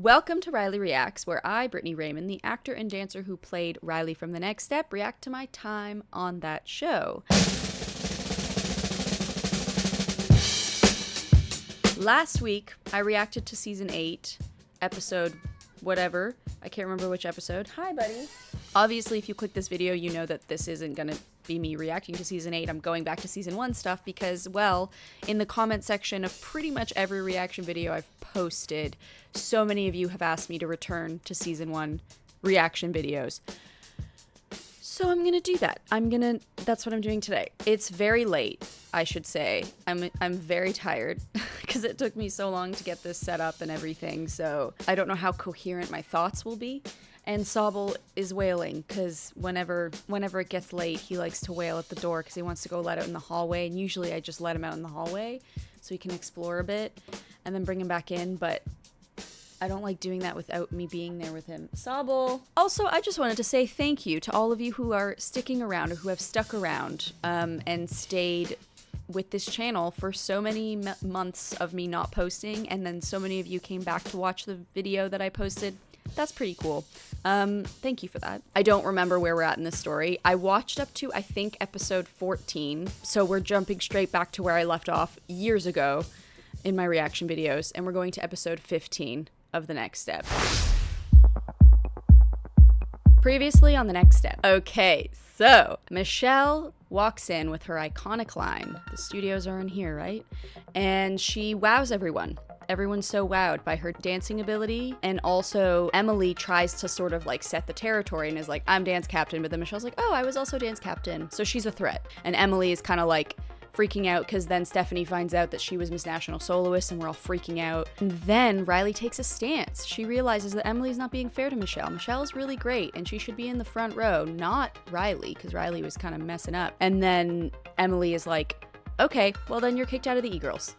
Welcome to Riley Reacts, where I, Brittany Raymond, the actor and dancer who played Riley from The Next Step, react to my time on that show. Last week, I reacted to Season 8, episode whatever. I can't remember which episode. Hi, buddy. Obviously, if you click this video, you know that this isn't going to be me reacting to Season 8. I'm going back to Season 1 stuff because, well, in the comment section of pretty much every reaction video I've posted, so many of you have asked me to return to Season 1 reaction videos. So I'm gonna do that. That's what I'm doing today. It's very late, I should say. I'm very tired because it took me so long to get this set up and everything, so I don't know how coherent my thoughts will be. And Sobel is wailing because whenever it gets late, he likes to wail at the door because he wants to go let out in the hallway. And usually I just let him out in the hallway so he can explore a bit and then bring him back in. But I don't like doing that without me being there with him. Sobel! Also, I just wanted to say thank you to all of you who are sticking around or who have stuck around and stayed with this channel for so many months of me not posting. And then so many of you came back to watch the video that I posted. That's pretty cool. Thank you for that. I don't remember where we're at in this story. I watched up to, I think, episode 14. So we're jumping straight back to where I left off years ago in my reaction videos. And we're going to episode 15 of The Next Step. Previously on The Next Step. Okay, so Michelle walks in with her iconic line. The studios are in here, right? And she wows everyone. Everyone's so wowed by her dancing ability, and also Emily tries to sort of like set the territory and is like, I'm dance captain, but then Michelle's like, oh, I was also dance captain. So she's a threat. And Emily is kind of like freaking out because then Stephanie finds out that she was Miss National Soloist and we're all freaking out. And then Riley takes a stance. She realizes that Emily's not being fair to Michelle. Michelle's really great and she should be in the front row, not Riley, because Riley was kind of messing up. And then Emily is like, okay, well then you're kicked out of the E-Girls.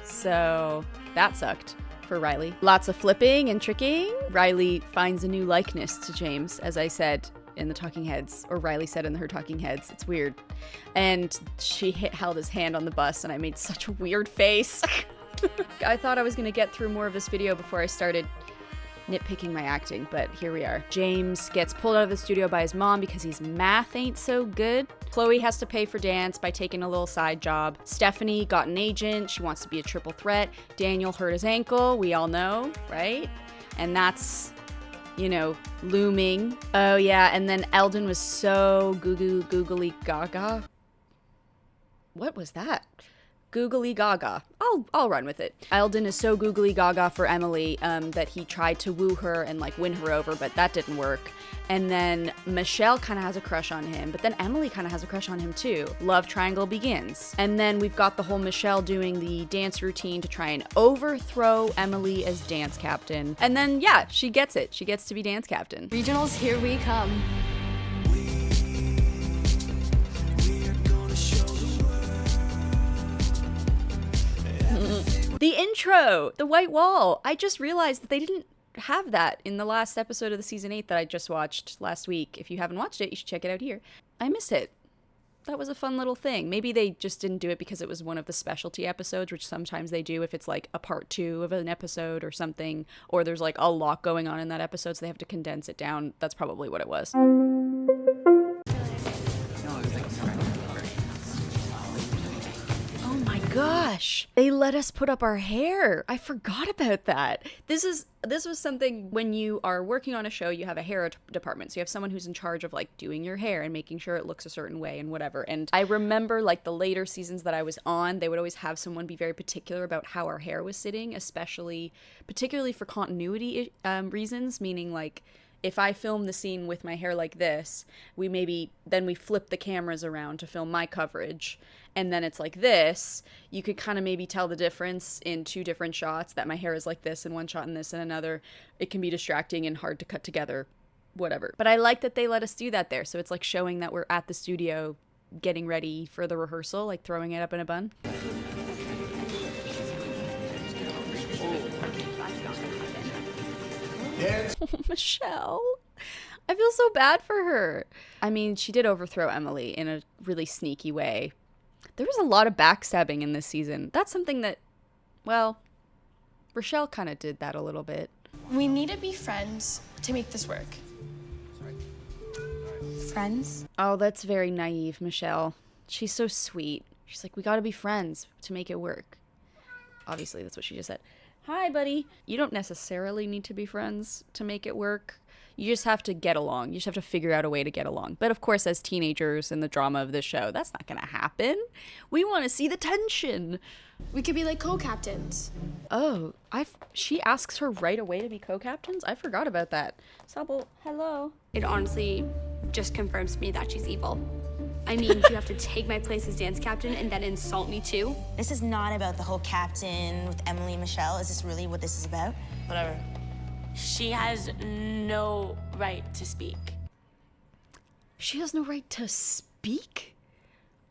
So that sucked for Riley. Lots of flipping and tricking. Riley finds a new likeness to James, as I said in the Talking Heads, or Riley said in her Talking Heads. It's weird. And she held his hand on the bus and I made such a weird face. I thought I was gonna get through more of this video before I started nitpicking my acting, but here we are. James gets pulled out of the studio by his mom because his math ain't so good. Chloe has to pay for dance by taking a little side job. Stephanie got an agent. She wants to be a triple threat. Daniel hurt his ankle. We all know, right? And that's, you know, looming. Oh yeah, and then Eldon was so googly gaga. What was that? Googly gaga. I'll run with it. Eldon is so googly gaga for Emily that he tried to woo her and like win her over, but that didn't work. And then Michelle kind of has a crush on him, but then Emily kind of has a crush on him too. Love triangle begins. And then we've got the whole Michelle doing the dance routine to try and overthrow Emily as dance captain. And then yeah, she gets it. She gets to be dance captain. Regionals, here we come. The intro, the white wall. I just realized that they didn't have that in the last episode of the season 8 that I just watched last week. If you haven't watched it, you should check it out here. I miss it. That was a fun little thing. Maybe they just didn't do it because it was one of the specialty episodes, which sometimes they do if it's like a part 2 of an episode or something, or there's like a lot going on in that episode, so they have to condense it down. That's probably what it was. Gosh, they let us put up our hair. I forgot about that. This was something when you are working on a show, you have a hair department. So you have someone who's in charge of like doing your hair and making sure it looks a certain way and whatever. And I remember like the later seasons that I was on, they would always have someone be very particular about how our hair was sitting, particularly for continuity reasons, meaning like if I film the scene with my hair like this, then we flip the cameras around to film my coverage. And then it's like this, you could kind of maybe tell the difference in 2 different shots, that my hair is like this in one shot and this in another. It can be distracting and hard to cut together, whatever. But I like that they let us do that there. So it's like showing that we're at the studio getting ready for the rehearsal, like throwing it up in a bun. Oh, Michelle. I feel so bad for her. I mean, she did overthrow Emily in a really sneaky way. There was a lot of backstabbing in this season. That's something that, well, Rochelle kind of did that a little bit. We need to be friends to make this work. Friends? Oh, that's very naive, Michelle. She's so sweet. She's like, we gotta be friends to make it work. Obviously, that's what she just said. Hi, buddy. You don't necessarily need to be friends to make it work. You just have to get along. You just have to figure out a way to get along. But of course, as teenagers in the drama of this show, that's not gonna happen. We want to see the tension. We could be like co-captains. Oh, she asks her right away to be co-captains? I forgot about that. Sable, hello. It honestly just confirms to me that she's evil. I mean, you have to take my place as dance captain and then insult me too? This is not about the whole captain with Emily and Michelle. Is this really what this is about? Whatever. She has no right to speak. She has no right to speak?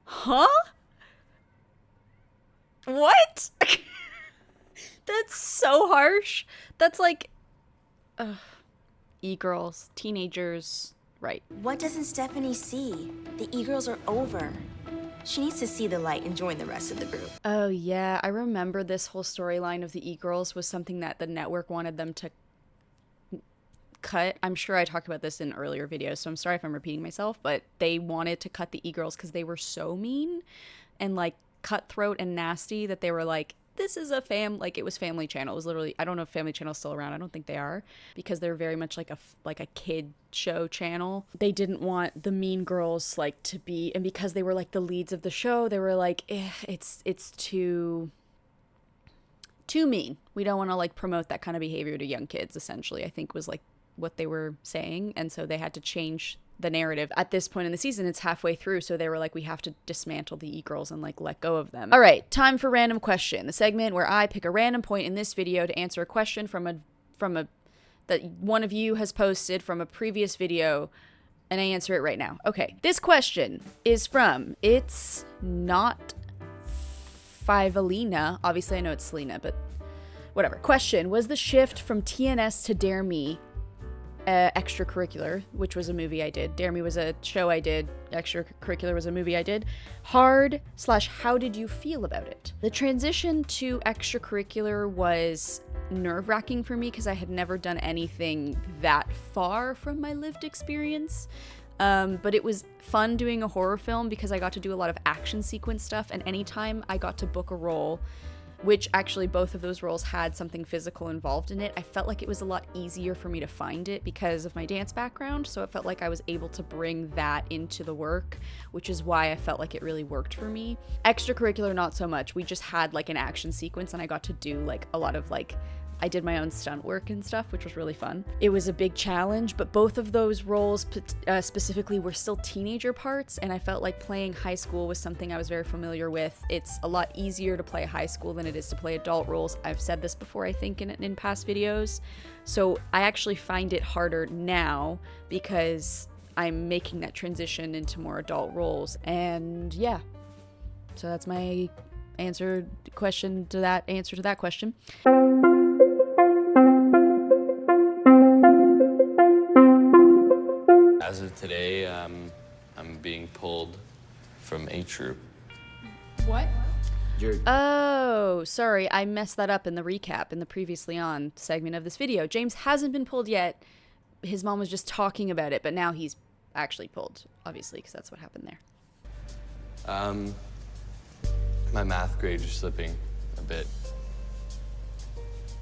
Huh? What? That's so harsh. That's like, e-girls, teenagers, right. What doesn't Stephanie see? The e-girls are over. She needs to see the light and join the rest of the group. Oh yeah, I remember this whole storyline of the e-girls was something that the network wanted them to cut. I'm sure I talked about this in earlier videos, so I'm sorry if I'm repeating myself, but they wanted to cut the e-girls because they were so mean and like cutthroat and nasty that they were like, this is a it was Family Channel. It was literally, I don't know if Family Channel's still around. I don't think they are, because they're very much like a kid show channel. They didn't want the mean girls like to be, and because they were like the leads of the show, they were like, it's too mean. We don't want to like promote that kind of behavior to young kids, essentially, I think was like what they were saying. And so they had to change the narrative. At this point in the season, it's halfway through, so they were like, we have to dismantle the e-girls and like let go of them. All right, time for Random Question, the segment where I pick a random point in this video to answer a question from a that one of you has posted from a previous video, and I answer it right now. Okay, this question is from It's Not Fivalina. Obviously I know it's Selena, but whatever. Question: was the shift from TNS to Dare Me extracurricular, which was a movie I did. Dare Me was a show I did. Extracurricular was a movie I did. Hard / how did you feel about it? The transition to extracurricular was nerve-wracking for me because I had never done anything that far from my lived experience. But it was fun doing a horror film because I got to do a lot of action sequence stuff, and anytime I got to book a role, which actually both of those roles had something physical involved in it, I felt like it was a lot easier for me to find it because of my dance background, so it felt like I was able to bring that into the work, which is why I felt like it really worked for me. Extracurricular, not so much. We just had like an action sequence and I got to do like a lot of like, I did my own stunt work and stuff, which was really fun. It was a big challenge, but both of those roles specifically were still teenager parts, and I felt like playing high school was something I was very familiar with. It's a lot easier to play high school than it is to play adult roles. I've said this before, I think, in past videos. So I actually find it harder now because I'm making that transition into more adult roles. And yeah, so that's my answer to that question. As of today, I'm being pulled from A Troop. What? Oh, sorry, I messed that up in the recap in the previously on segment of this video. James hasn't been pulled yet. His mom was just talking about it, but now he's actually pulled, obviously, because that's what happened there. My math grade is slipping a bit.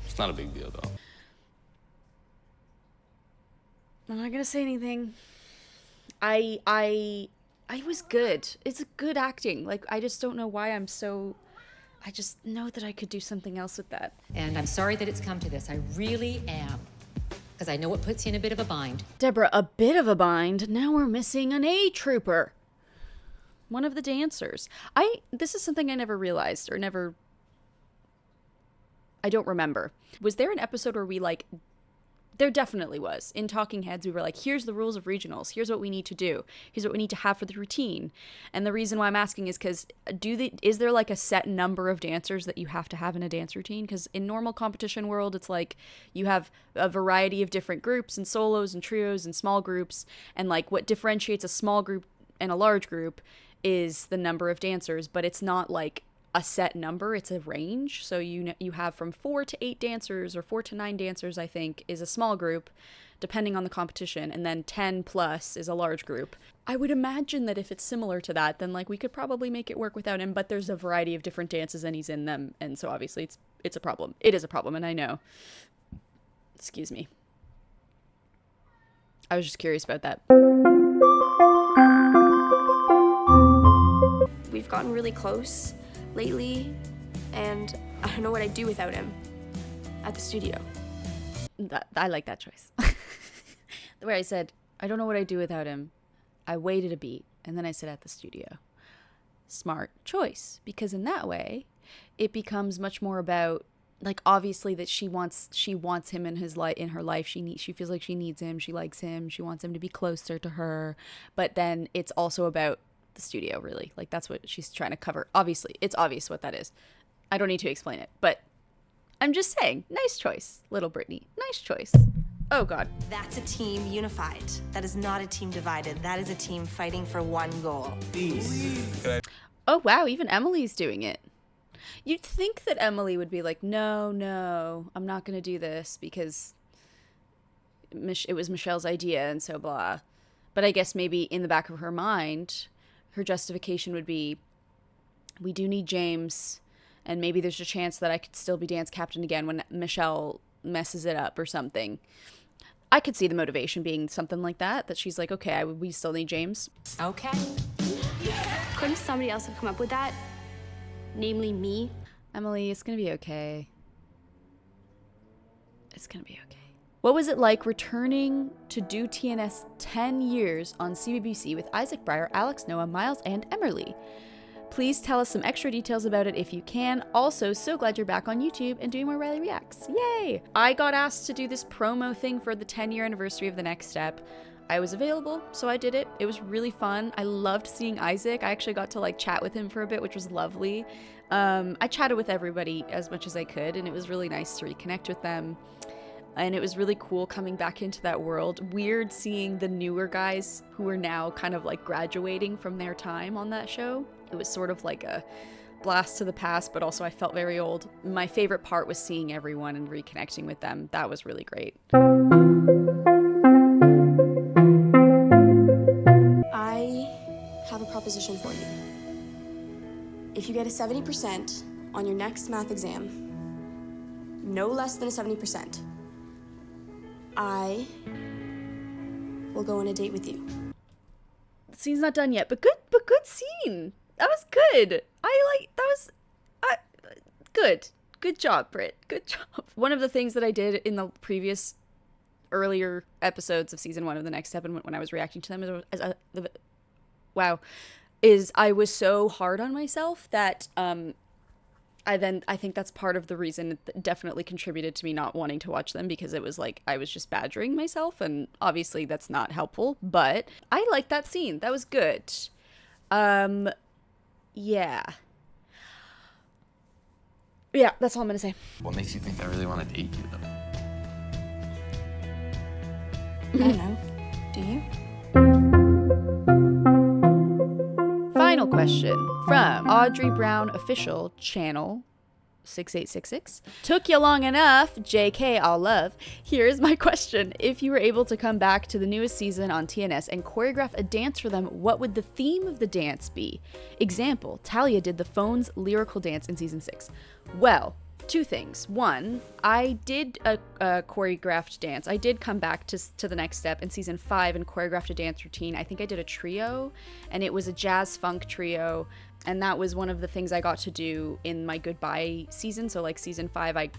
It's not a big deal, though. I'm not gonna say anything. I was good. It's good acting. Like, I just don't know why I just know that I could do something else with that. And I'm sorry that it's come to this. I really am. Because I know it puts you in a bit of a bind. Deborah, a bit of a bind. Now we're missing an A trooper. One of the dancers. This is something I never realized I don't remember. Was there an episode where we like, there definitely was. In Talking Heads, we were like, here's the rules of regionals. Here's what we need to do. Here's what we need to have for the routine. And the reason why I'm asking is because is there like a set number of dancers that you have to have in a dance routine? Because in normal competition world, it's like you have a variety of different groups and solos and trios and small groups. And like what differentiates a small group and a large group is the number of dancers. But it's not like a set number, it's a range. So you have from 4 to 8 dancers, or 4 to 9 dancers, I think, is a small group, depending on the competition, and then 10 plus is a large group. I would imagine that if it's similar to that, then like we could probably make it work without him, but there's a variety of different dances and he's in them, and so obviously it's a problem. It is a problem, and I know. Excuse me. I was just curious about that. We've gotten really close lately, and I don't know what I'd do without him at the studio. I like that choice. The way I said, I don't know what I'd do without him. I waited a beat, and then I said at the studio. Smart choice, because in that way, it becomes much more about, like, obviously that she wants him in her life. She feels like she needs him. She likes him. She wants him to be closer to her. But then it's also about the studio, really. Like, that's what she's trying to cover. Obviously, it's obvious what that is. I don't need to explain it, but I'm just saying, nice choice, little Brittany. Nice choice. Oh, God. That's a team unified. That is not a team divided. That is a team fighting for one goal. Oh, wow, even Emily's doing it. You'd think that Emily would be like, no, I'm not going to do this because it was Michelle's idea and so blah. But I guess maybe in the back of her mind, her justification would be, we do need James, and maybe there's a chance that I could still be dance captain again when Michelle messes it up or something. I could see the motivation being something like that she's like, okay, we still need James. Okay. Couldn't somebody else have come up with that? Namely me? Emily, it's going to be okay. It's going to be okay. What was it like returning to do TNS 10 years on CBBC with Isaac Breyer, Alex Noah, Miles, and Emerly? Please tell us some extra details about it if you can. Also, so glad you're back on YouTube and doing more Riley Reacts. Yay! I got asked to do this promo thing for the 10-year anniversary of The Next Step. I was available, so I did it. It was really fun. I loved seeing Isaac. I actually got to like chat with him for a bit, which was lovely. I chatted with everybody as much as I could, and it was really nice to reconnect with them. And it was really cool coming back into that world. Weird seeing the newer guys who are now kind of like graduating from their time on that show. It was sort of like a blast to the past, but also I felt very old. My favorite part was seeing everyone and reconnecting with them. That was really great. I have a proposition for you. If you get a 70% on your next math exam, no less than a 70%, I will go on a date with you. The scene's not done yet, but good scene. That was good. Good. Good job, Britt. Good job. One of the things that I did in the previous earlier episodes of season 1 of The Next Step, and when I was reacting to them, is I was so hard on myself that I think that's part of the reason it definitely contributed to me not wanting to watch them, because it was like I was just badgering myself, and obviously that's not helpful, but I liked that scene. That was good. Yeah, that's all I'm gonna say. What makes you think I really want to date you, though? I don't know. Do you? Final question from Audrey Brown Official Channel 6866. Took you long enough. JK, all love. Here's my question. If you were able to come back to the newest season on TNS and choreograph a dance for them, what would the theme of the dance be? Example, Talia did the Phone's lyrical dance in season 6. Well, two things. One, I did a choreographed dance. I did come back to The Next Step in season 5 and choreographed a dance routine. I think I did a trio, and it was a jazz funk trio, and that was one of the things I got to do in my goodbye season. So like season 5, I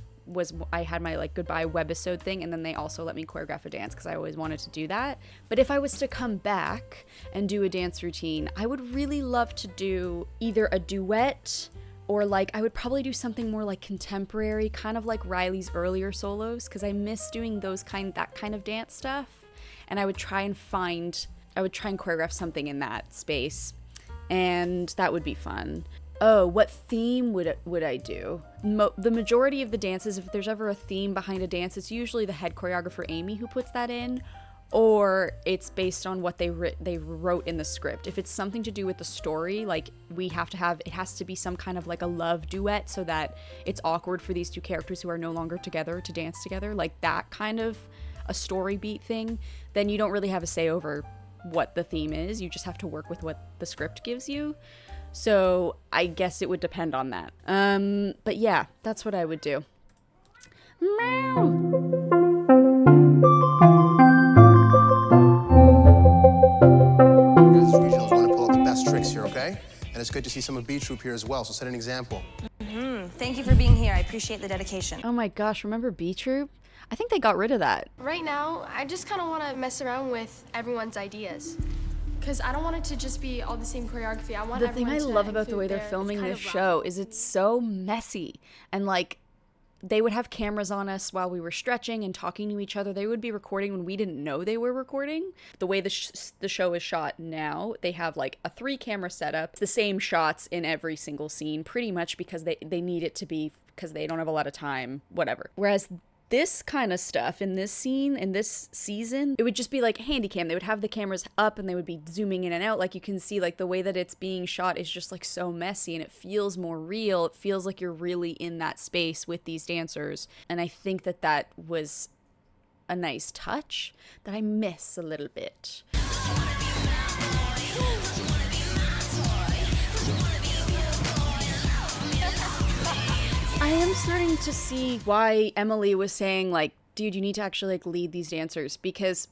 had my like goodbye webisode thing, and then they also let me choreograph a dance because I always wanted to do that. But if I was to come back and do a dance routine, I would really love to do either a duet, or like I would probably do something more like contemporary, kind of like Riley's earlier solos, because I miss doing that kind of dance stuff. And I would try and choreograph something in that space, and that would be fun. Oh, what theme would I do? The majority of the dances, if there's ever a theme behind a dance, it's usually the head choreographer Amy who puts that in, or it's based on what they wrote in the script. If it's something to do with the story, like it has to be some kind of like a love duet so that it's awkward for these two characters who are no longer together to dance together, like that kind of a story beat thing, then you don't really have a say over what the theme is. You just have to work with what the script gives you. So I guess it would depend on that. But yeah, that's what I would do. Meow. Regionals want to pull out the best tricks here, okay? And it's good to see some of B Troop here as well, so set an example. Thank you for being here. I appreciate the dedication. Oh my gosh, remember B Troop? I think they got rid of that. Right now, I just kind of want to mess around with everyone's ideas. Because I don't want it to just be all the same choreography. I want the thing I everyone to love about the include way they're their- filming it's kind this of show rough. is it's so messy. And like, they would have cameras on us while we were stretching and talking to each other. They would be recording when we didn't know they were recording. The way the show is shot now, they have like a 3-camera setup. It's the same shots in every single scene, pretty much because they need it to be, because they don't have a lot of time, whatever. Whereas this kind of stuff in this scene, in this season, it would just be like handy cam. They would have the cameras up and they would be zooming in and out. Like you can see, like the way that it's being shot is just like so messy and it feels more real. It feels like you're really in that space with these dancers. And I think that that was a nice touch that I miss a little bit. I am starting to see why Emily was saying, like, dude, you need to actually like lead these dancers, because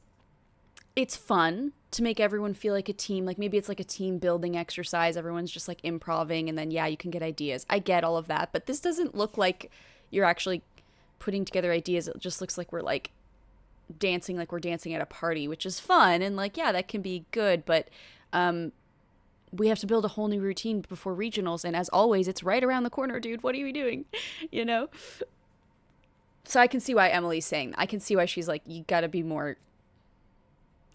it's fun to make everyone feel like a team. Like maybe it's like a team building exercise. Everyone's just like improving and then, yeah, you can get ideas. I get all of that, but this doesn't look like you're actually putting together ideas. It just looks like we're like dancing, like we're dancing at a party, which is fun. And like, yeah, that can be good, but we have to build a whole new routine before regionals. And as always, it's right around the corner, dude. What are you doing? You know? So I can see why Emily's saying that. I can see why she's like, you gotta be more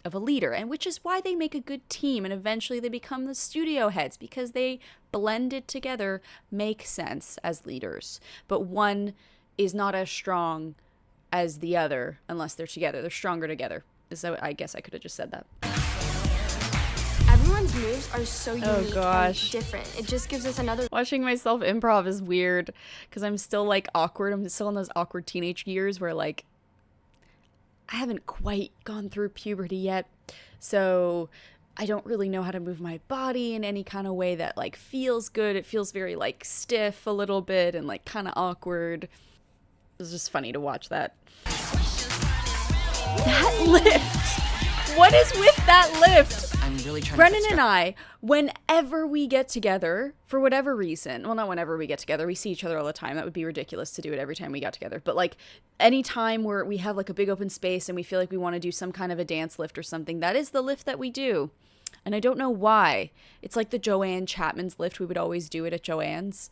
of a leader. And which is why they make a good team. And eventually they become the studio heads, because they blended together make sense as leaders. But one is not as strong as the other unless they're together. They're stronger together. So I guess I could have just said that. Everyone's moves are so unique gosh. and different. It just gives us another Watching myself improv is weird because I'm still like awkward. I'm still in those awkward teenage years where like I haven't quite gone through puberty yet. So I don't really know how to move my body in any kind of way that like feels good. It feels very like stiff a little bit and like kind of awkward. It's just funny to watch that. That lift. What is with that lift? I'm really trying Brendan to and I, whenever we get together, for whatever reason, well, not whenever we get together, we see each other all the time. That would be ridiculous to do it every time we got together. But like any time where we have like a big open space and we feel like we want to do some kind of a dance lift or something, that is the lift that we do. And I don't know why. It's like the Joanne Chapman's lift. We would always do it at Joanne's.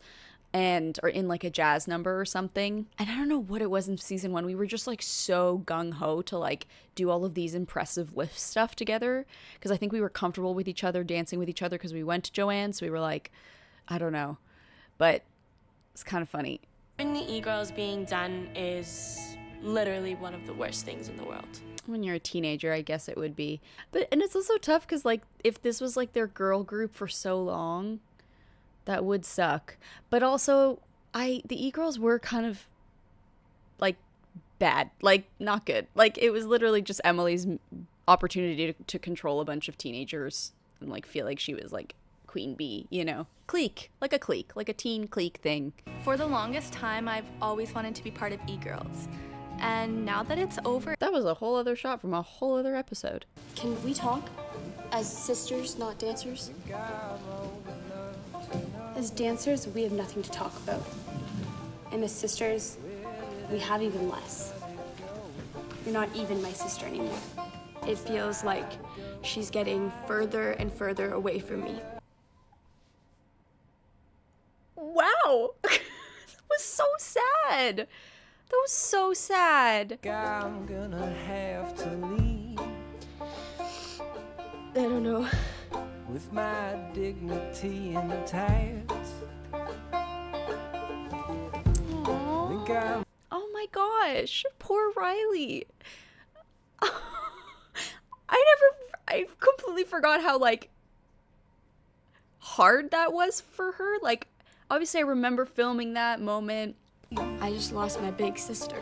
Or in like a jazz number or something. And I don't know what it was in season 1. We were just like so gung-ho to like do all of these impressive lift stuff together. Because I think we were comfortable with each other, dancing with each other because we went to Joanne's. So we were like, I don't know. But it's kind of funny. When the e-girls being done is literally one of the worst things in the world. When you're a teenager, I guess it would be. And it's also tough because like if this was like their girl group for so long, that would suck. But also, the e-girls were kind of, like, bad. Like, not good. Like, it was literally just Emily's opportunity to control a bunch of teenagers and, like, feel like she was, like, queen bee, you know? Clique. Like a teen clique thing. For the longest time, I've always wanted to be part of e-girls. And now that it's over, That was a whole other shot from a whole other episode. Can we talk as sisters, not dancers? As dancers, we have nothing to talk about. And as sisters, we have even less. You're not even my sister anymore. It feels like she's getting further and further away from me. Wow! That was so sad! That was so sad. I'm gonna have to leave I don't know. with my dignity intact. Think I'm Oh my gosh, poor Riley. I completely forgot how, like, hard that was for her. Like, obviously I remember filming that moment. I just lost my big sister.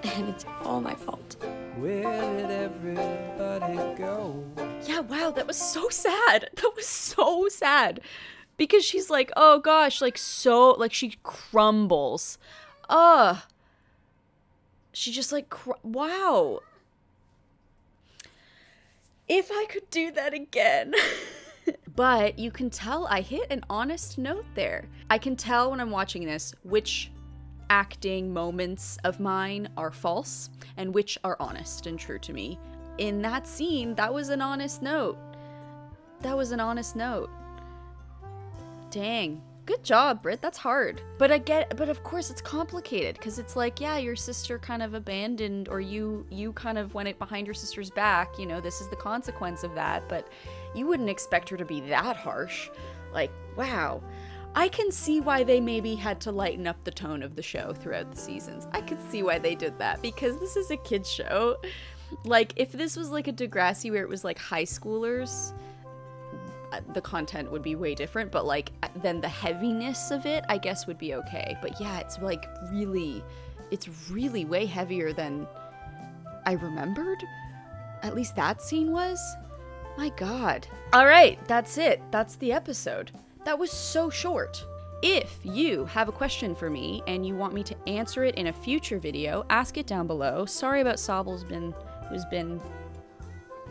And it's all my fault. Where did everybody go? Yeah, wow, that was so sad. That was so sad. Because she's like, oh gosh, like, so, like, she crumbles. She just, like, wow. If I could do that again. But you can tell I hit an honest note there. I can tell when I'm watching this which acting moments of mine are false and which are honest and true to me. In that scene, that was an honest note. That was an honest note. Dang. Good job, Britt. That's hard. But of course it's complicated because it's like, yeah, your sister kind of abandoned, or you kind of went it behind your sister's back. You know, this is the consequence of that. But you wouldn't expect her to be that harsh. Like, wow. I can see why they maybe had to lighten up the tone of the show throughout the seasons. I could see why they did that because this is a kid's show. Like, if this was like a Degrassi where it was like high schoolers, the content would be way different, but like then the heaviness of it I guess would be okay. But yeah, it's like it's really way heavier than I remembered. At least that scene was. My god. All right, that's it. That's the episode. That was so short. If you have a question for me and you want me to answer it in a future video, ask it down below. Sorry about Sobel's who's been...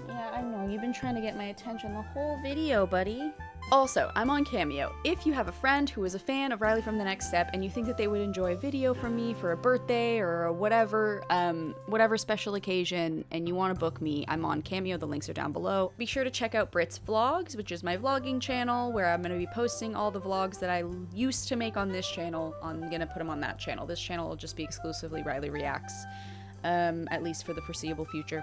Yeah, I know, you've been trying to get my attention the whole video, buddy. Also, I'm on Cameo. If you have a friend who is a fan of Riley from The Next Step and you think that they would enjoy a video from me for a birthday or a whatever special occasion and you want to book me, I'm on Cameo. The links are down below. Be sure to check out Britt's Vlogs, which is my vlogging channel where I'm going to be posting all the vlogs that I used to make on this channel. I'm going to put them on that channel. This channel will just be exclusively Riley Reacts, at least for the foreseeable future.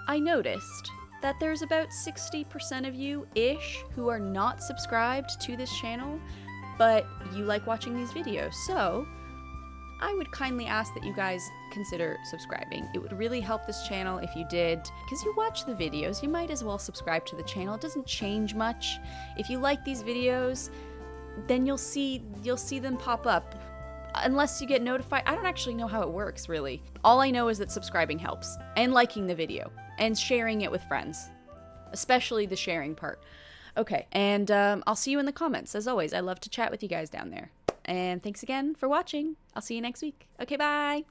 I noticed that there's about 60% of you-ish who are not subscribed to this channel, but you like watching these videos. So I would kindly ask that you guys consider subscribing. It would really help this channel if you did, because you watch the videos, you might as well subscribe to the channel. It doesn't change much. If you like these videos, then you'll see them pop up. Unless you get notified. I don't actually know how it works, really. All I know is that subscribing helps, and liking the video, and sharing it with friends. Especially the sharing part. Okay, and I'll see you in the comments. As always, I love to chat with you guys down there. And thanks again for watching. I'll see you next week. Okay, bye!